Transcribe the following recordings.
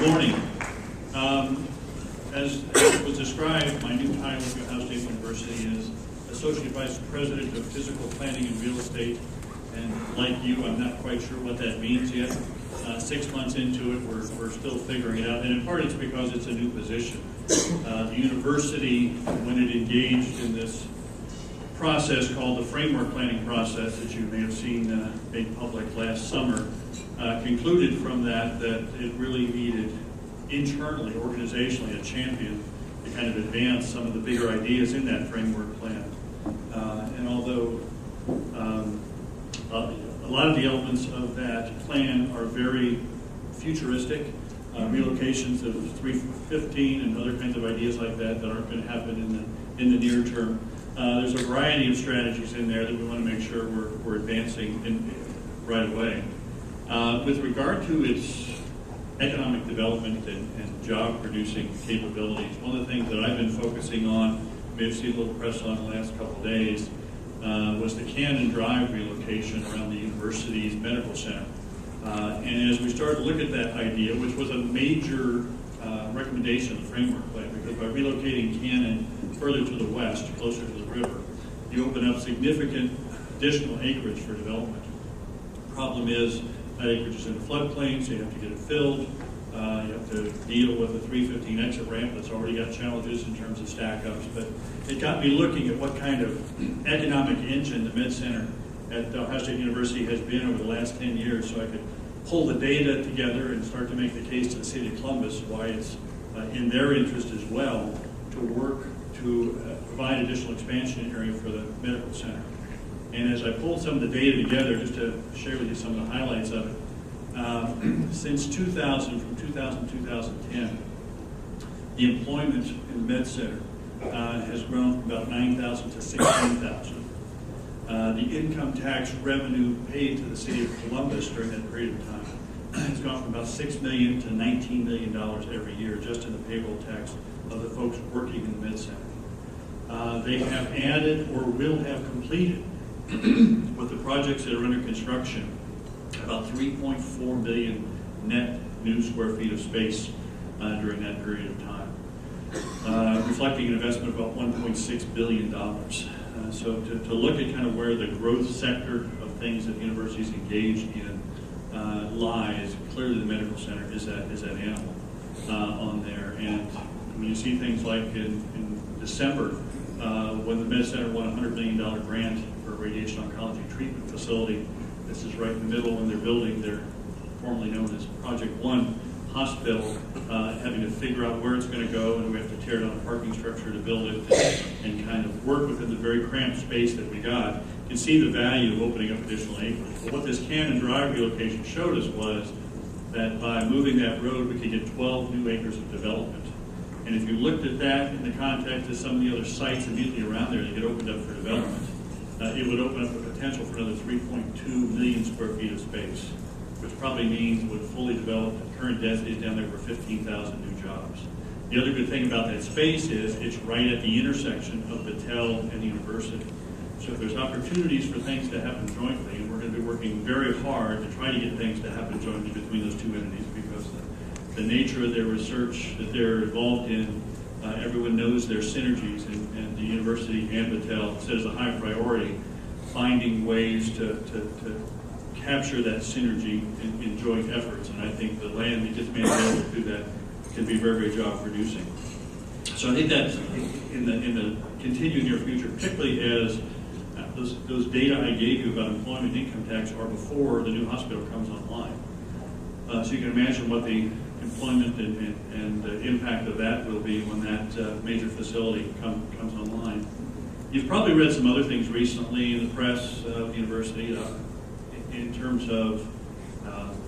morning. As was described, my new title at Ohio State University is Associate Vice President of Physical Planning and Real Estate. And like you, I'm not quite sure what that means yet. 6 months into it, we're still figuring it out. And in part, it's because it's a new position. The university, when it engaged in this process called the framework planning process that you may have seen made public last summer, concluded from that it really needed internally, organizationally, a champion to kind of advance some of the bigger ideas in that framework plan. And although a lot of the elements of that plan are very futuristic, relocations of 315 and other kinds of ideas like that aren't going to happen in the near term. There's a variety of strategies in there that we want to make sure we're advancing right away. With regard to its economic development and job-producing capabilities, one of the things that I've been focusing on, you may have seen a little press on the last couple of days, was the Cannon Drive relocation around the university's medical center. And as we started to look at that idea, which was a major recommendation of the framework plan, because by relocating Cannon further to the west, closer to the river, you open up significant additional acreage for development. The problem is that acreage is in a floodplain, so you have to get it filled. You have to deal with a 315 exit ramp that's already got challenges in terms of stack-ups. But it got me looking at what kind of economic engine the Med Center at Ohio State University has been over the last 10 years, so I could pull the data together and start to make the case to the city of Columbus why it's in their interest as well to work to provide additional expansion area for the medical center. And as I pulled some of the data together, just to share with you some of the highlights of it, since 2000, from 2000 to 2010, the employment in the Med Center has grown from about 9,000 to 16,000. The income tax revenue paid to the city of Columbus during that period of time has gone from about $6 million to $19 million every year just in the payroll tax of the folks working in the Med Center. They have added or will have completed with the projects that are under construction about 3.4 million net new square feet of space during that period of time, reflecting an investment of about $1.6 billion. So to look at kind of where the growth sector of things that the university is engaged in lies, clearly the medical center is that animal on there. And when you see things like in December, when the Med Center won a $100 million grant for a radiation oncology treatment facility, this is right in the middle when they're building their formerly known as Project One hospital, having to figure out where it's going to go, and we have to tear down a parking structure to build it and kind of work within the very cramped space that we got. You can see the value of opening up additional acreage. But what this Cannon Drive relocation showed us was that by moving that road, we could get 12 new acres of development. And if you looked at that in the context of some of the other sites immediately around there that get opened up for development, it would open up the potential for another 3.2 million square feet of space, which probably means with fully developed current densities down there for 15,000 new jobs. The other good thing about that space is it's right at the intersection of Battelle and the university. So if there's opportunities for things to happen jointly, and we're going to be working very hard to try to get things to happen jointly between those two entities, because the nature of their research that they're involved in, everyone knows their synergies, and the university and Battelle set as a high priority finding ways to capture that synergy in joint efforts. And I think the land that gets made available to that can be very, very job producing. So I think that's in the continued near future, particularly as those data I gave you about employment and income tax are before the new hospital comes online. So you can imagine what the employment and the impact of that will be when that major facility comes online. You've probably read some other things recently in the press of the university in terms of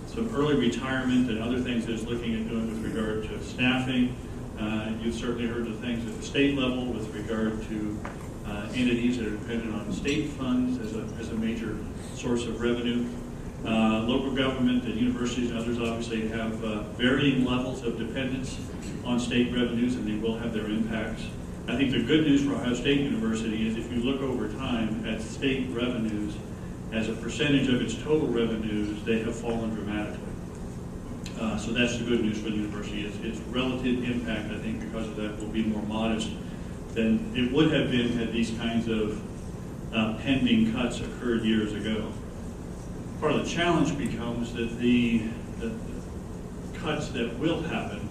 some early retirement and other things that it's looking at doing with regard to staffing. You've certainly heard of things at the state level with regard to entities that are dependent on state funds as a major source of revenue. Local government and universities and others obviously have varying levels of dependence on state revenues, and they will have their impacts. I think the good news for Ohio State University is if you look over time at state revenues, as a percentage of its total revenues, they have fallen dramatically. So that's the good news for the university. Its relative impact, I think, because of that, will be more modest than it would have been had these kinds of pending cuts occurred years ago. Part of the challenge becomes that the cuts that will happen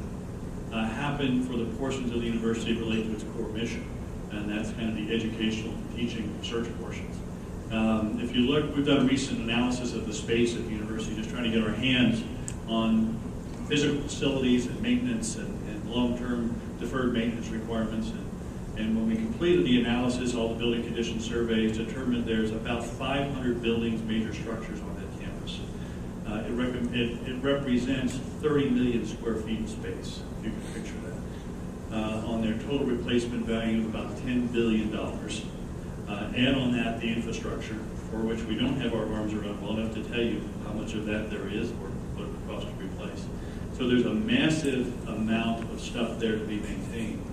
for the portions of the university related to its core mission, and that's kind of the educational, teaching, research portions. If you look, we've done a recent analysis of the space at the university, just trying to get our hands on physical facilities and maintenance and long-term deferred maintenance requirements. And when we completed the analysis, all the building condition surveys determined there's about 500 buildings, major structures on that campus. It represents 30 million square feet of space, if you can picture that. On their total replacement value of about $10 billion. Add on that the infrastructure, for which we don't have our arms around well enough to tell you how much of that there is or what it would cost to replace. So there's a massive amount of stuff there to be maintained.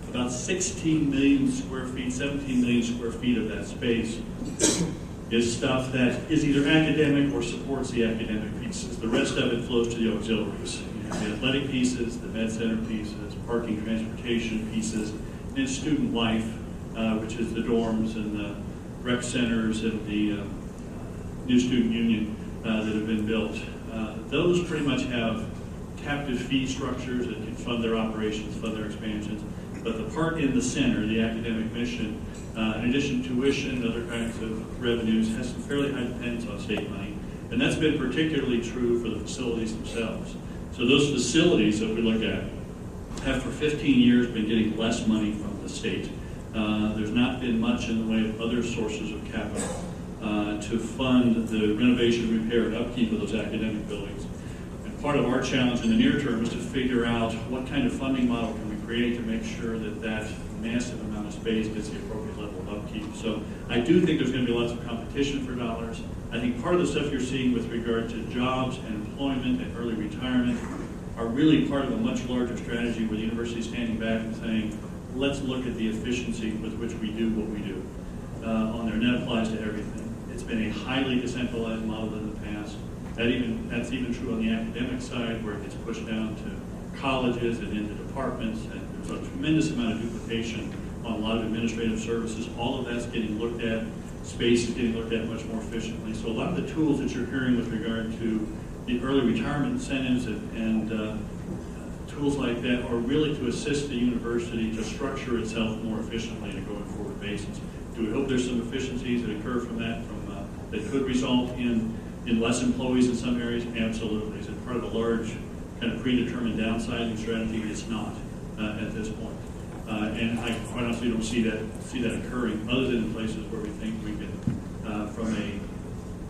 About 16 million square feet, 17 million square feet of that space is stuff that is either academic or supports the academic pieces. The rest of it flows to the auxiliaries. You have the athletic pieces, the med center pieces, parking, transportation pieces, and student life, which is the dorms and the rec centers and the new student union that have been built. Those pretty much have captive fee structures that can fund their operations, fund their expansions. But the part in the center, the academic mission, in addition to tuition and other kinds of revenues, has some fairly high dependence on state money. And that's been particularly true for the facilities themselves. So those facilities that we look at have for 15 years been getting less money from the state. There's not been much in the way of other sources of capital to fund the renovation, repair, and upkeep of those academic buildings. And part of our challenge in the near term is to figure out what kind of funding model can we create to make sure that that massive amount of space gets the appropriate level of upkeep. So I do think there's going to be lots of competition for dollars. I think part of the stuff you're seeing with regard to jobs and employment and early retirement are really part of a much larger strategy where the university is standing back and saying, let's look at the efficiency with which we do what we do on there, and that applies to everything. It's been a highly decentralized model in the past. That's even true on the academic side, where it gets pushed down to colleges and into departments, and there's a tremendous amount of duplication on a lot of administrative services. All of that's getting looked at. Space is getting looked at much more efficiently. So a lot of the tools that you're hearing with regard to the early retirement incentives and tools like that are really to assist the university to structure itself more efficiently on a going forward basis. Do we hope there's some efficiencies that occur from that, that could result in less employees in some areas? Absolutely. Is it part of a large kind of predetermined downsizing strategy? It's not at this point. And I quite honestly don't see that occurring other than in places where we think we can, from a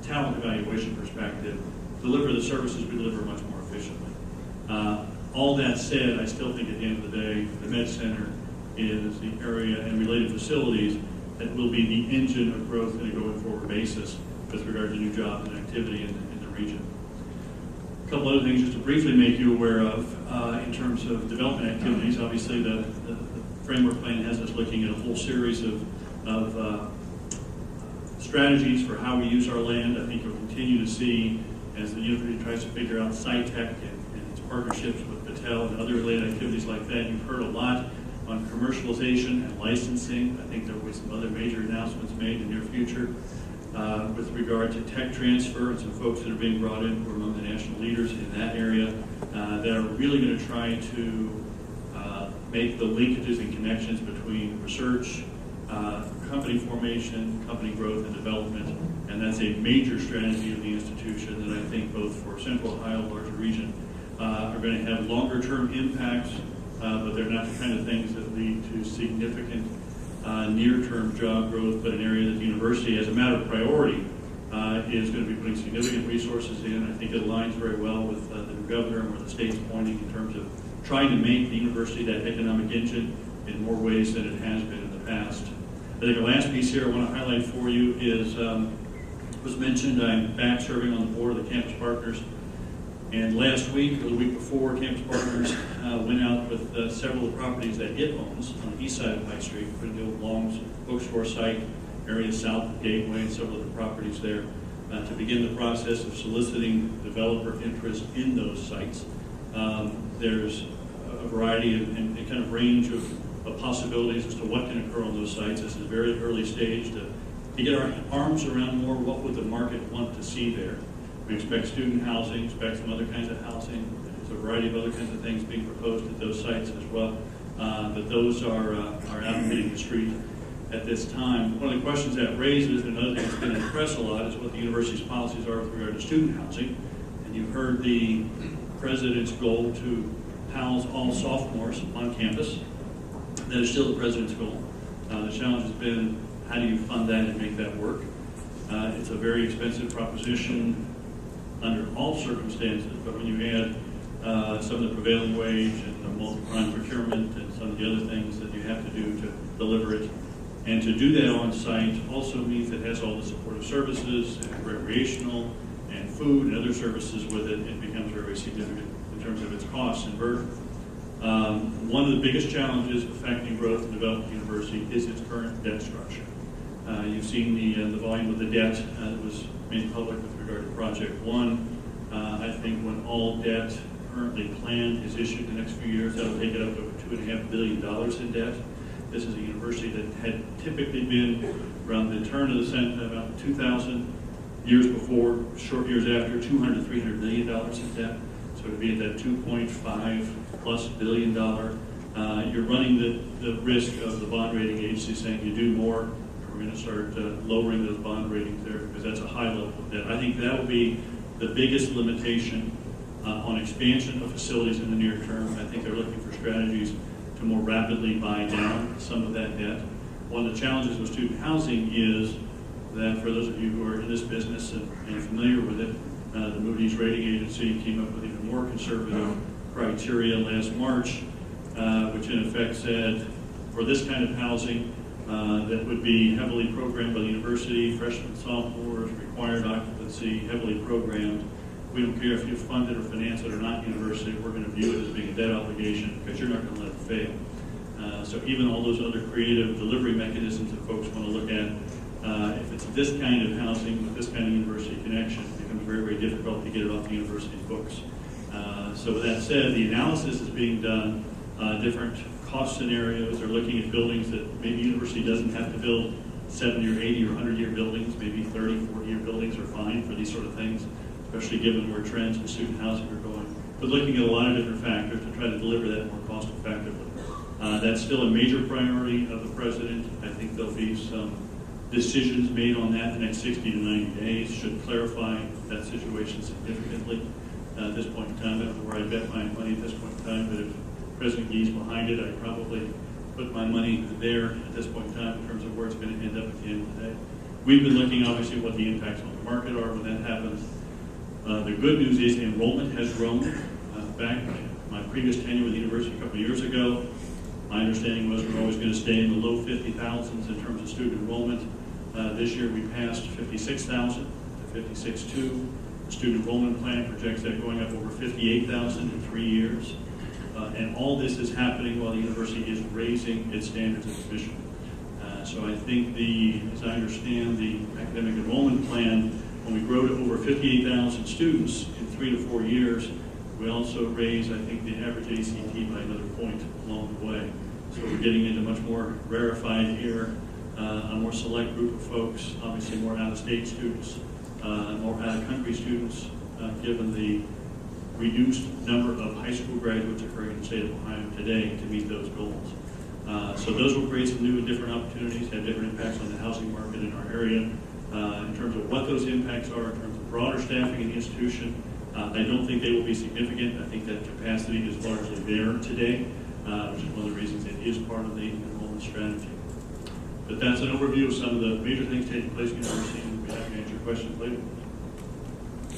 talent evaluation perspective, deliver the services we deliver much more efficiently. All that said, I still think at the end of the day, the Med Center is the area and related facilities that will be the engine of growth on a going forward basis with regard to new jobs and activity in the region. A couple other things just to briefly make you aware of in terms of development activities. Obviously, the framework plan has us looking at a whole series of strategies for how we use our land. I think you'll continue to see, as the university tries to figure out SciTech and its partnerships with Patel and other related activities like that. You've heard a lot on commercialization and licensing. I think there will be some other major announcements made in the near future with regard to tech transfer and some folks that are being brought in who are among the national leaders in that area that are really going to try to make the linkages and connections between research, company formation, company growth and development, and that's a major strategy of the institution that I think both for Central Ohio, larger region, are going to have longer term impacts, but they're not the kind of things that lead to significant near-term job growth, but an area that the university, as a matter of priority, is going to be putting significant resources in. I think it aligns very well with the new governor and where the state's pointing in terms of trying to make the university that economic engine in more ways than it has been in the past. I think the last piece here I want to highlight for you is, was mentioned, I'm back serving on the board of the Campus Partners. And last week, or the week before, Campus Partners went out with several of the properties that it owns on the east side of High Street, including the old Long's bookstore site, area south of Gateway, and several of the properties there, to begin the process of soliciting developer interest in those sites. There's a variety and kind of range of possibilities as to what can occur on those sites. This is a very early stage to get our arms around more what would the market want to see there. We expect student housing, expect some other kinds of housing. There's a variety of other kinds of things being proposed at those sites as well. But those are out hitting the street at this time. One of the questions that raises, and another thing that's been in the press a lot, is what the university's policies are with regard to student housing. And you heard the president's goal to house all sophomores on campus. That is still the president's goal. The challenge has been, how do you fund that and make that work? It's a very expensive proposition under all circumstances, but when you add some of the prevailing wage and the multi-prime procurement and some of the other things that you have to do to deliver it, and to do that on site also means it has all the supportive services and recreational and food and other services with it. It becomes very significant in terms of its costs and burden. One of the biggest challenges affecting growth and development of the university is its current debt structure. You've seen the volume of the debt that was made public with regard to Project One. I think when all debt currently planned is issued in the next few years, that'll take it up to over $2.5 billion in debt. This is a university that had typically been, around the turn of the century, about 2000 years before, short years after, $200 to $300 million in debt. So to be at that $2.5+ billion, you're running the risk of the bond rating agency saying you do more. We're going to start lowering those bond ratings there because that's a high level of debt. I think that will be the biggest limitation on expansion of facilities in the near term. I think they're looking for strategies to more rapidly buy down some of that debt. One of the challenges with student housing is that for those of you who are in this business and familiar with it, the Moody's rating agency came up with even more conservative criteria last March, which in effect said for this kind of housing that would be heavily programmed by the university, freshmen, sophomores, required occupancy, heavily programmed. We don't care if you fund it or finance it or not university, we're going to view it as being a debt obligation because you're not going to let it fail. So even all those other creative delivery mechanisms that folks want to look at, if it's this kind of housing with this kind of university connection, it becomes very, very difficult to get it off the university's books. So with that said, the analysis is being done, different cost scenarios. They're looking at buildings that maybe the university doesn't have to build 70 or 80 or 100-year buildings, maybe 30, 40-year buildings are fine for these sort of things, especially given where trends in student housing are going. But looking at a lot of different factors to try to deliver that more cost effectively. That's still a major priority of the president. I think there'll be some decisions made on that in the next 60 to 90 days, should clarify that situation significantly. At this point in time, I don't know where I bet my money at this point in time, but if President Yee's behind it, I'd probably put my money there at this point in time in terms of where it's going to end up at the end of the day. We've been looking, obviously, at what the impacts on the market are when that happens. The good news is enrollment has grown. Back my previous tenure with the university a couple of years ago, my understanding was we're always going to stay in the low 50,000s in terms of student enrollment. This year we passed 56,000 to 56.2. The student enrollment plan projects that going up over 58,000 in 3 years. And all this is happening while the university is raising its standards of admission. So I think as I understand the academic enrollment plan, when we grow to over 58,000 students in 3 to 4 years, we also raise, I think, the average ACT by another point along the way. So we're getting into much more rarefied here, a more select group of folks, obviously more out-of-state students, more out-of-country students, given the reduced number of high school graduates occurring in the state of Ohio today to meet those goals. So those will create some new and different opportunities, have different impacts on the housing market in our area. In terms of what those impacts are, in terms of broader staffing in the institution, I don't think they will be significant. I think that capacity is largely there today, which is one of the reasons it is part of the enrollment strategy. But that's an overview of some of the major things taking place in the university, and we'll be happy to answer questions later.